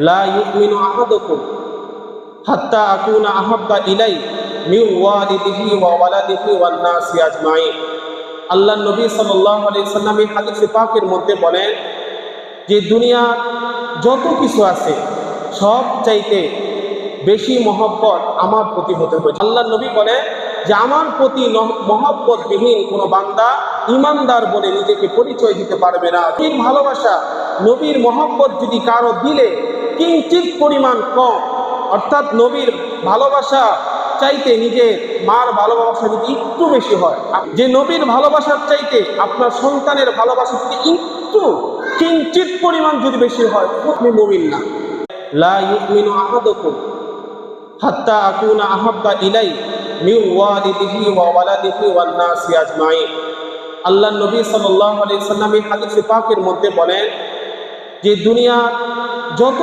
লা ইউমিনু আহাদুকুম হাত্তা আকুনা আহাব্বা ইলাই মিন ওয়ালিদিহি ওয়া ওয়ালাদিহি ওয়ান নাসি আজমাইন। আল্লাহর নবী সাল্লাল্লাহু আলাইহি ওয়াসাল্লাম এই হাদিসে পাকের মধ্যে বলেন যে দুনিয়ার যত কিছু আছে সব চাইতে বেশি মহব্বত আমার প্রতি হতে হবে। আল্লাহর নবী বলে যে আমার প্রতি মহব্বতবিহীন কোনো বান্দা ইমানদার বলে নিজেকে পরিচয় দিতে পারবে না। নবীর ভালোবাসা, নবীর মহব্বত যদি কারো দিলে কিঞ্চিত পরিমাণ কম, অর্থাৎ নবীর ভালোবাসা চাইতে নিজের মার ভালোবাসা যদি একটু বেশি হয়, যে নবীর ভালোবাসার চাইতে আপনার সন্তানের ভালোবাসা যদি একটু কিঞ্চিত পরিমাণ যদি বেশি হয়, আপনি মুমিন না। লা ইউমিনু আহাদুকুম হাত্তা আকুনা আহাব্বা ইলাই মিন ওয়ালিদিহি ওয়া ওয়ালাদিহি ওয়ান নাসি আজমাইন। আল্লাহর নবী সাল্লাল্লাহু আলাইহি ওয়াসাল্লাম এই হাদিসে পাকের মধ্যে বলেন যে দুনিয়ার যত